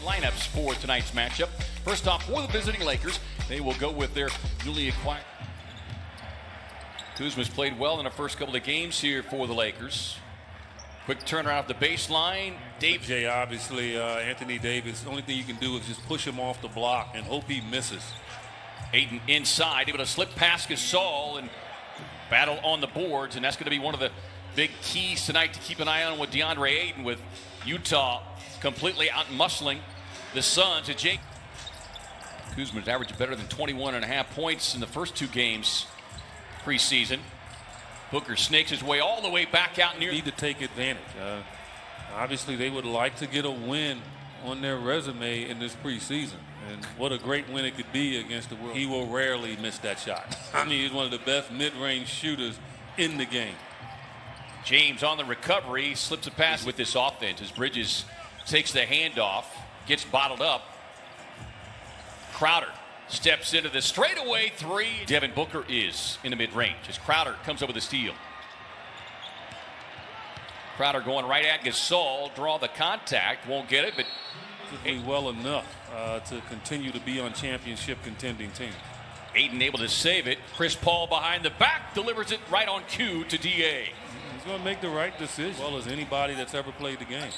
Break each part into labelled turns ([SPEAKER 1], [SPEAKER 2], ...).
[SPEAKER 1] lineups for tonight's matchup. First off, for the visiting Lakers, they will go with their newly acquired. Kuzma's played well in the first couple of games here for the Lakers. Quick turnaround off the baseline.
[SPEAKER 2] Jay, obviously, Anthony Davis, the only thing you can do is just push him off the block and hope he misses.
[SPEAKER 1] Ayton inside, able to slip past Gasol and battle on the boards, and that's going to be one of the big keys tonight to keep an eye on with DeAndre Ayton, with Utah completely out-muscling the Suns. Kuzma's averaged better than 21.5 points in the first two games preseason. Booker snakes his way all the way back out near.
[SPEAKER 2] Need to take advantage. Obviously, they would like to get a win on their resume in this preseason. And what a great win it could be against the world. He will rarely miss that shot. I mean, he's one of the best mid-range shooters in the game.
[SPEAKER 1] James on the recovery, slips a pass with this offense as Bridges takes the handoff, gets bottled up. Crowder steps into the straightaway three. Devin Booker is in the mid-range as Crowder comes up with a steal. Crowder going right at Gasol, draw the contact, won't get it, but
[SPEAKER 2] well enough to continue to be on championship contending teams.
[SPEAKER 1] Ayton able to save it. Chris Paul behind the back delivers it right on cue to DA.
[SPEAKER 2] He's going to make the right decision, as well as anybody that's ever played the game.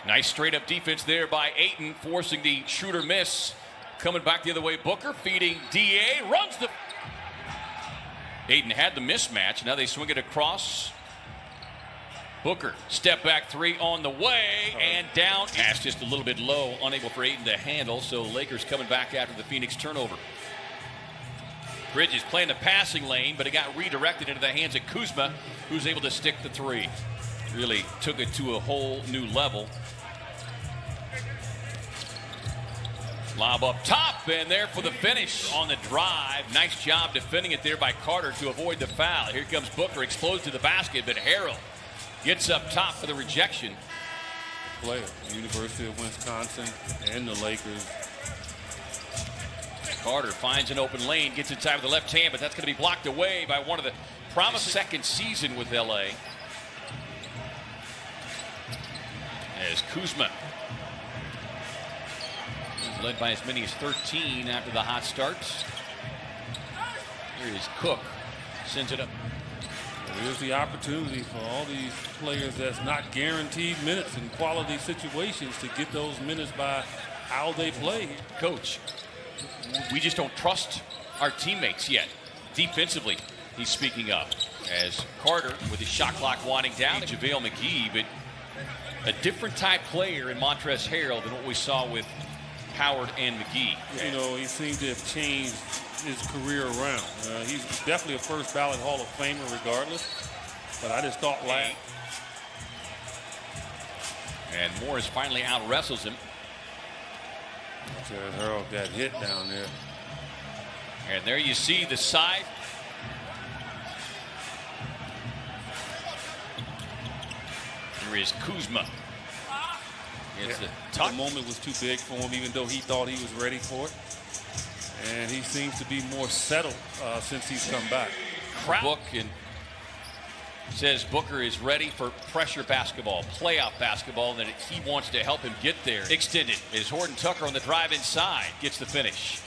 [SPEAKER 1] Nice straight up defense there by Ayton, forcing the shooter miss. Coming back the other way, Booker feeding DA, runs the. Ayton had the mismatch. Now they swing it across. Booker, step back three on the way and down. Pass just a little bit low, unable for Ayton to handle. So Lakers coming back after the Phoenix turnover. Bridges playing the passing lane, but it got redirected into the hands of Kuzma, who's able to stick the three. Really took it to a whole new level. Lob up top, and there for the finish on the drive. Nice job defending it there by Carter to avoid the foul. Here comes Booker, explodes to the basket, but Harrell gets up top for the rejection.
[SPEAKER 2] Player, University of Wisconsin and the Lakers.
[SPEAKER 1] Carter finds an open lane, gets inside with the left hand, but that's going to be blocked away by one of the promising second season with LA. As Kuzma is led by as many as 13 after the hot starts. Here is Cook, sends it up.
[SPEAKER 2] Here's the opportunity for all these players that's not guaranteed minutes in quality situations to get those minutes by how they play.
[SPEAKER 1] Coach, we just don't trust our teammates yet. Defensively, he's speaking up. As Carter, with his shot clock winding down, JaVale McGee, but a different type player in Montrezl Harrell than what we saw with Howard and McGee.
[SPEAKER 2] You know, he seemed to have changed his career around. He's definitely a first ballot Hall of Famer regardless, but I just thought last.
[SPEAKER 1] And Morris finally out wrestles him.
[SPEAKER 2] Harold got hit down there.
[SPEAKER 1] And there you see the side. Here is Kuzma.
[SPEAKER 2] The moment was too big for him, even though he thought he was ready for it. And he seems to be more settled since he's come back.
[SPEAKER 1] Book and says Booker is ready for pressure basketball, playoff basketball, and that he wants to help him get there. Extended is Horton Tucker on the drive inside, gets the finish.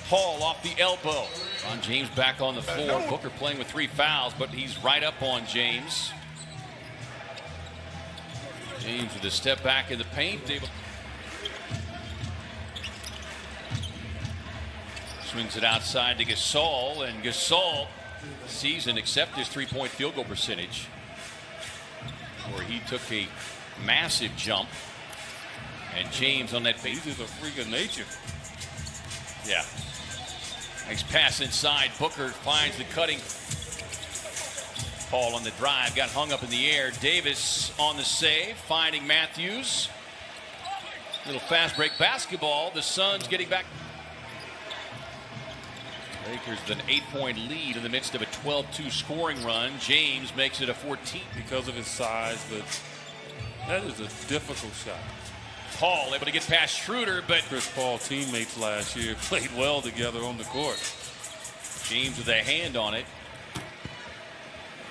[SPEAKER 1] Hall off the elbow. Ron James back on the floor. Booker playing with 3 fouls, but he's right up on James. James with a step back in the paint. Swings it outside to Gasol, and Gasol sees and accepts his 3-point field goal percentage, where he took a massive jump. And James on that base.
[SPEAKER 2] He's a freak of nature.
[SPEAKER 1] Yeah. Nice pass inside. Booker finds the cutting. Paul on the drive, got hung up in the air. Davis on the save, finding Matthews. Little fast break basketball. The Suns getting back. Lakers with an 8-point lead in the midst of a 12-2 scoring run. James makes it a 14.
[SPEAKER 2] Because of his size, but that is a difficult shot.
[SPEAKER 1] Paul able to get past Schroeder, but
[SPEAKER 2] Chris Paul teammates last year played well together on the court.
[SPEAKER 1] James with a hand on it.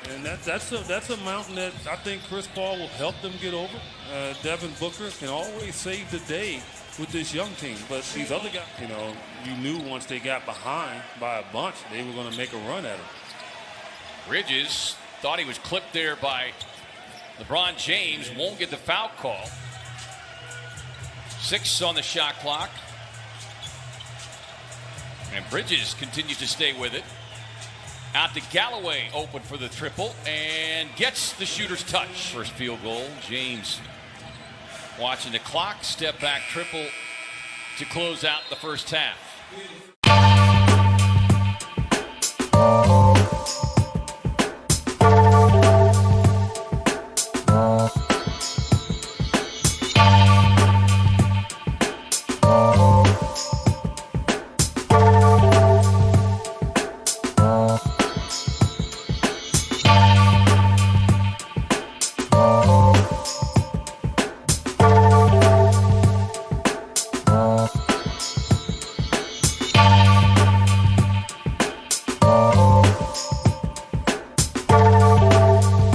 [SPEAKER 2] And that's a mountain that I think Chris Paul will help them get over. Devin Booker can always save the day with this young team. But these other guys, you knew once they got behind by a bunch, they were going to make a run at him.
[SPEAKER 1] Bridges thought he was clipped there by LeBron James. Won't get the foul call. 6 on the shot clock. And Bridges continues to stay with it. Out to Galloway, open for the triple, and gets the shooter's touch. First field goal. James watching the clock. Step back triple to close out the first half.